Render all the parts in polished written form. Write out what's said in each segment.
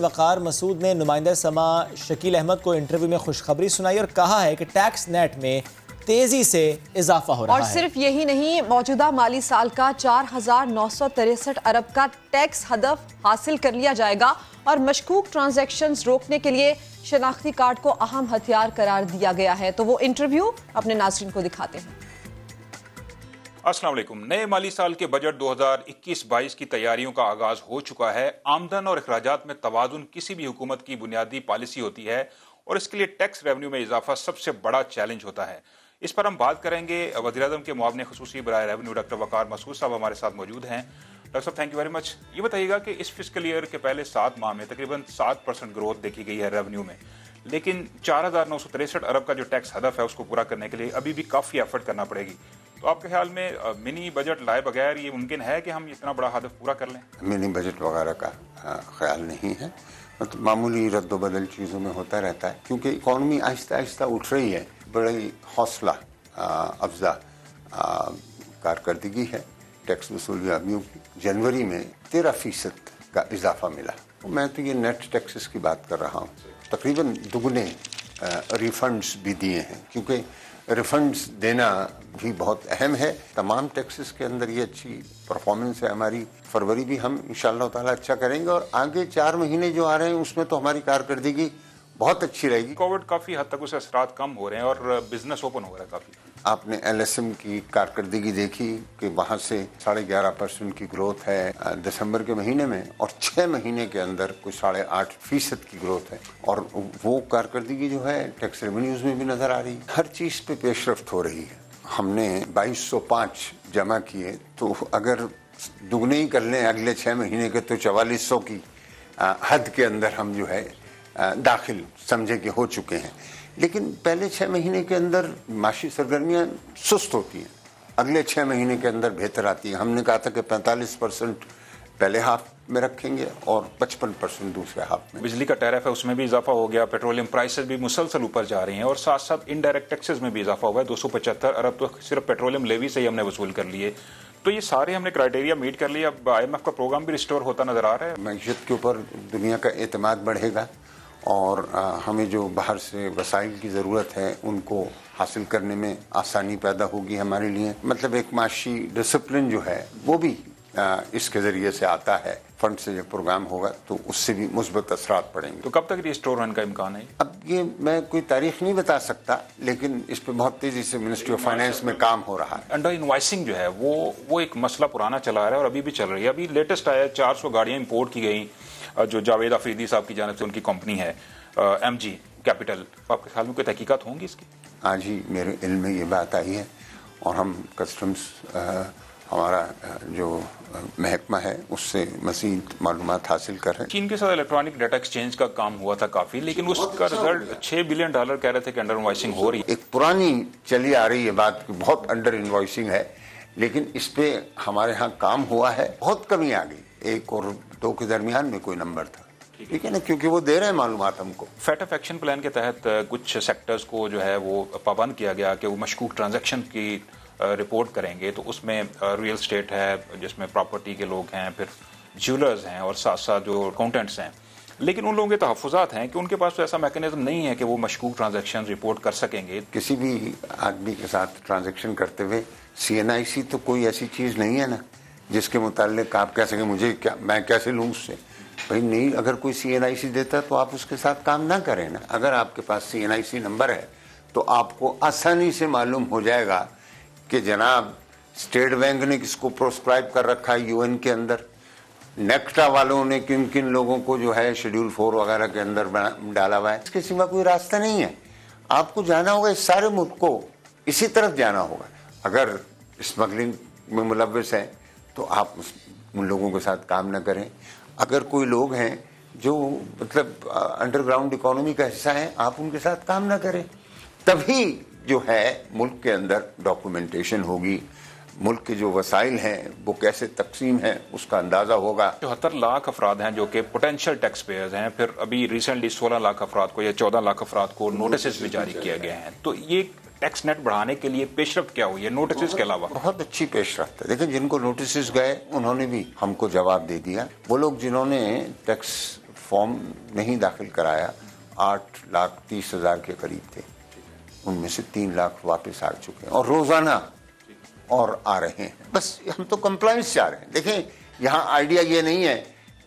वकार मसूद ने नुमाइंदा समा शकील अहमद को इंटरव्यू में खुशखबरी सुनाई और कहा है कि टैक्स नेट में तेजी से इजाफा हो रहा है। और सिर्फ यही नहीं, मौजूदा माली साल का 4,963 अरब का टैक्स हदफ हासिल कर लिया जाएगा और मशकूक ट्रांजैक्शंस रोकने के लिए शनाख्ती कार्ड को अहम हथियार करार दिया गया है। तो वो इंटरव्यू अपने नाज़रीन को दिखाते हैं। अस्सलाम वालेकुम। नए माली साल के बजट 2021-22 की तैयारियों का आगाज हो चुका है। आमदन और अखराजात में तवाज़ुन किसी भी हुकूमत की बुनियादी पॉलिसी होती है और इसके लिए टैक्स रेवेन्यू में इजाफा सबसे बड़ा चैलेंज होता है। इस पर हम बात करेंगे। वज़ीर-ए-आज़म के मुआवने खुसूसी बराए रेवेन्यू डॉक्टर वकार मसूद साहब हमारे साथ मौजूद हैं। डॉक्टर साहब, थैंक यू वेरी मच। ये बताइएगा कि इस फिस्कल ईयर के पहले 7 माह में तकरीबन 7% ग्रोथ देखी गई है रेवेन्यू में, लेकिन 4,963 अरब का जो टैक्स हदफ है उसको पूरा करने के लिए अभी भी काफ़ी एफर्ट करना पड़ेगी। तो आपके ख्याल में मिनी बजट लाए बगैर ये मुमकिन है कि हम इतना बड़ा हदफ पूरा कर लें? मिनी बजट वगैरह का ख्याल नहीं है। तो मामूली रद्द बदल चीज़ों में होता रहता है, क्योंकि इकॉनमी आहिस्ता आहिस्ता उठ रही है। बड़ी हौसला अफजा कारकर्दगी है टैक्स वसूलियाबियों की। जनवरी में 13% का इजाफा मिला। मैं तो ये नेट टैक्सेस की बात कर रहा हूँ। तकरीबन दुगने रिफंड्स भी दिए हैं, क्योंकि रिफंड्स देना भी बहुत अहम है। तमाम टैक्सेस के अंदर ये अच्छी परफॉर्मेंस है हमारी। फरवरी भी हम इंशाअल्लाह ताला अच्छा करेंगे और आगे 4 महीने जो आ रहे हैं उसमें तो हमारी कारकर्दगी बहुत अच्छी रहेगी। कोविड काफ़ी हद तक उससे असरात कम हो रहे हैं और बिजनेस ओपन हो रहा है काफ़ी। आपने LSM की कारकर्दगी देखी कि वहाँ से 11.5% की ग्रोथ है दिसंबर के महीने में, और 6 महीने के अंदर कुछ 8.5% की ग्रोथ है। और वो कारकर्दगी जो है टैक्स रेवेन्यूज में भी नजर आ रही है। हर चीज़ पे पेशरफ्त हो रही है। हमने 2205 जमा किए, तो अगर दुगने ही कर लें अगले 6 महीने के, तो 4400 की हद के अंदर हम जो है दाखिल समझे कि हो चुके हैं। लेकिन पहले 6 महीने के अंदर माशी सरगर्मियाँ सुस्त होती हैं, अगले 6 महीने के अंदर बेहतर आती है। हमने कहा था कि 45% पहले हाफ में रखेंगे और 55% दूसरे हाफ में। बिजली का टैरिफ है उसमें भी इजाफा हो गया, पेट्रोलियम प्राइसेस भी मुसलसल ऊपर जा रही हैं और साथ साथ इनडायरेक्ट टैक्सेस में भी इजाफा हुआ है। 275 अरब तो सिर्फ पेट्रोलियम लेवी से ही हमने वसूल कर लिए। तो ये सारे हमने क्राइटेरिया मीट कर लिए। अब IMF का प्रोग्राम भी रिस्टोर होता नजर आ रहा है। मैशियत के ऊपर दुनिया का एतमाद बढ़ेगा और हमें जो बाहर से वसाइल की ज़रूरत है उनको हासिल करने में आसानी पैदा होगी हमारे लिए। मतलब एक माशी डिसिप्लिन जो है वो भी इसके ज़रिए से आता है। फंड से जब प्रोग्राम होगा तो उससे भी मुस्बत असरात पड़ेंगे। तो कब तक रिस्टोर होने का इम्कान है? अब ये मैं कोई तारीख नहीं बता सकता, लेकिन इस पे बहुत तेज़ी से मिनिस्ट्री ऑफ फाइनेंस में काम हो रहा है। अंडर इनवॉइसिंग जो है वो एक मसला पुराना चला आ रहा है और अभी भी चल रही है। अभी लेटेस्ट आया 400 गाड़ियाँ इम्पोर्ट की गई जो जावेद अफरीदी साहब की जानिब से उनकी कंपनी है MG कैपिटल। आपके ख्याल में कोई तहकीकात होंगी इसकी? आज ही मेरे इल्म में ये बात आई है और हम कस्टम्स हमारा जो महकमा है उससे मज़ीद मालूमात हासिल कर रहे हैं। चीन के साथ इलेक्ट्रॉनिक डाटा एक्सचेंज का काम हुआ था काफ़ी, लेकिन उसका रिजल्ट $6 बिलियन कह रहे थे कि अंडर इनवॉइसिंग हो रही है। एक पुरानी चली आ रही है बात कि बहुत अंडर इनवॉइसिंग है, लेकिन इस पे हमारे यहाँ काम हुआ है। बहुत कमी आ गई, 1 और 2 के दरमियान में कोई नंबर था, ठीक है ना, क्योंकि वो दे रहे हैं मालूमात हमको। फैटफ एक्शन प्लान के तहत कुछ सेक्टर्स को जो है वो पाबंद किया गया कि वो मशकूक ट्रांजैक्शन की रिपोर्ट करेंगे। तो उसमें रियल स्टेट है जिसमें प्रॉपर्टी के लोग हैं, फिर ज्वेलर्स हैं और साथ साथ जो अकाउंटेंट्स हैं। लेकिन उन लोगों के तहफ़्फ़ुज़ात हैं कि उनके पास तो ऐसा मैकेनिज्म नहीं है कि वो मशकूक ट्रांजैक्शन रिपोर्ट कर सकेंगे। किसी भी आदमी के साथ ट्रांजैक्शन करते हुए CNIC तो कोई ऐसी चीज़ नहीं है ना जिसके मुताल्लिक आप कह सकें मुझे क्या, मैं कैसे लूँ उससे। भाई नहीं, अगर कोई CNIC देता है तो आप उसके साथ काम ना करें ना। अगर आपके पास CNIC नंबर है तो आपको आसानी से मालूम हो जाएगा कि जनाब स्टेट बैंक ने किसको प्रोस्क्राइब कर रखा है UN के अंदर, नेक्टा वालों ने किन किन लोगों को जो है शेड्यूल 4 वगैरह के अंदर डाला हुआ है। इसके सिवा कोई रास्ता नहीं है। आपको जाना होगा, इस सारे मुल्क को इसी तरफ जाना होगा। अगर स्मगलिंग में मुलव्वस हैं तो आप उन लोगों के साथ काम न करें। अगर कोई लोग हैं जो मतलब अंडरग्राउंड इकोनॉमी का हिस्सा है, आप उनके साथ काम ना करें। तभी जो है मुल्क के अंदर डॉक्यूमेंटेशन होगी, मुल्क के जो वसाइल हैं वो कैसे तकसीम है उसका अंदाजा होगा। 74 लाख अफराद हैं जो कि पोटेंशियल टैक्स पेयर्स हैं। फिर अभी रिसेंटली 16 लाख अफराद को या 14 लाख अफराद को नोटिस भी जारी किए गए हैं। तो ये टैक्स नेट बढ़ाने के लिए पेशरफ्त क्या हुई है नोटिस के अलावा? बहुत अच्छी पेशरफ्त है। देखिए, जिनको नोटिस गए उन्होंने भी हमको जवाब दे दिया। वो लोग जिन्होंने टैक्स फॉर्म नहीं दाखिल कराया 8,30,000 के करीब थे, उनमें से 3 लाख वापस आ चुके हैं और रोजाना और आ रहे हैं। बस हम तो कंप्लायंस चाह रहे हैं। देखें, यहाँ आइडिया ये नहीं है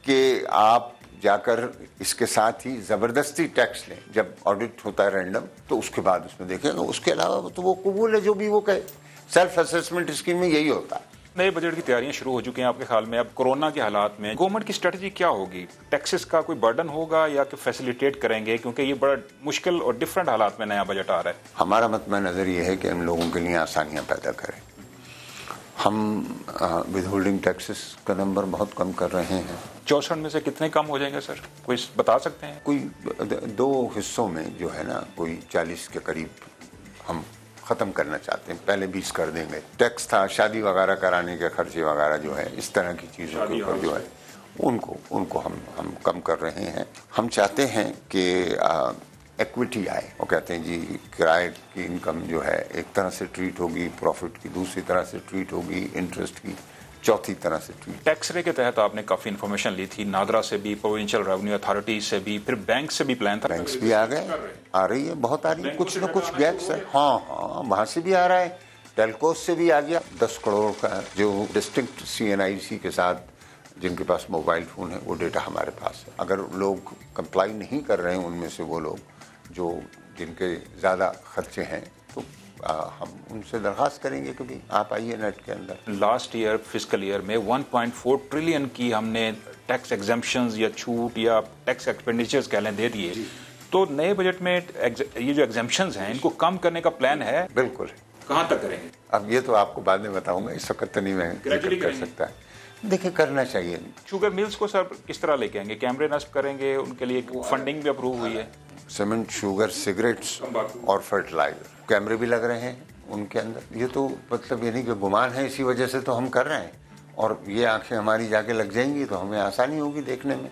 कि आप जाकर इसके साथ ही जबरदस्ती टैक्स लें। जब ऑडिट होता है रैंडम तो उसके बाद उसमें देखेंगे, उसके अलावा तो वो कबूल है जो भी वो कहे। सेल्फ असेसमेंट स्कीम में यही होता है। नए बजट की तैयारियां शुरू हो चुकी हैं आपके ख्याल में? अब कोरोना के हालात में गवर्नमेंट की स्ट्रेटजी क्या होगी? टैक्सेस का कोई बर्डन होगा या कि फैसिलिटेट करेंगे, क्योंकि ये बड़ा मुश्किल और डिफरेंट हालात में नया बजट आ रहा है। हमारा मतम नज़र ये है कि हम लोगों के लिए आसानियाँ पैदा करें। हम विदहोल्डिंग टैक्सेस का नंबर बहुत कम कर रहे हैं। 64 में से कितने कम हो जाएंगे सर, कोई बता सकते हैं? कोई 2 हिस्सों में जो है ना, कोई 40 के करीब हम ख़त्म करना चाहते हैं। पहले 20 कर देंगे। टैक्स था शादी वगैरह कराने के खर्चे वगैरह जो है, इस तरह की चीज़ों के ऊपर जो है उनको हम कम कर रहे हैं। हम चाहते हैं कि इक्विटी आए। वो कहते हैं जी किराए की इनकम जो है एक तरह से ट्रीट होगी, प्रॉफिट की दूसरी तरह से ट्रीट होगी, इंटरेस्ट की चौथी तरह से ट्रीट। टैक्स रे के तहत आपने काफ़ी इन्फॉर्मेशन ली थी, नादरा से भी, प्रोविंशियल रेवेन्यू अथॉरिटी से भी, फिर बैंक से भी प्लान था। बैंक्स भी आ गए, आ रही है, बहुत आ रही है, कुछ न कुछ गैप्स है। हाँ, वहाँ से भी आ रहा है, टेलकोस से भी आ गया। 10 करोड़ का जो डिस्ट्रिक्ट CNIC के साथ जिनके पास मोबाइल फ़ोन है, वो डेटा हमारे पास है। अगर लोग कंप्लाई नहीं कर रहे हैं, उनमें से वो लोग जो जिनके ज़्यादा खर्चे हैं, तो हम उनसे दरख्वास्त करेंगे कि भाई आप आइए नेट के अंदर। लास्ट ईयर फिस्कल ईयर में 1.4 ट्रिलियन की हमने टैक्स एग्जम्पशंस या छूट या टैक्स एक्सपेंडिचर्स कह लें दे दिए। तो नए बजट में ये जो एग्जम्पशंस हैं, इनको कम करने का प्लान है? बिल्कुल। कहाँ तक करेंगे? अब ये तो आपको बाद में बताऊंगा, इस वक्त तो नहीं मैं जिक्र कर सकता है। देखिए, करना चाहिए। शुगर मिल्स को सर किस तरह लेके आएंगे? कैमरे नस्ब करेंगे, उनके लिए फंडिंग भी अप्रूव हुई है। सीमेंट, शुगर, सिगरेट्स और फर्टिलाइजर, कैमरे भी लग रहे हैं उनके अंदर। ये तो मतलब ये नहीं कि गुमान है, इसी वजह से तो हम कर रहे हैं। और ये आंखें हमारी जाके लग जाएंगी तो हमें आसानी होगी देखने में।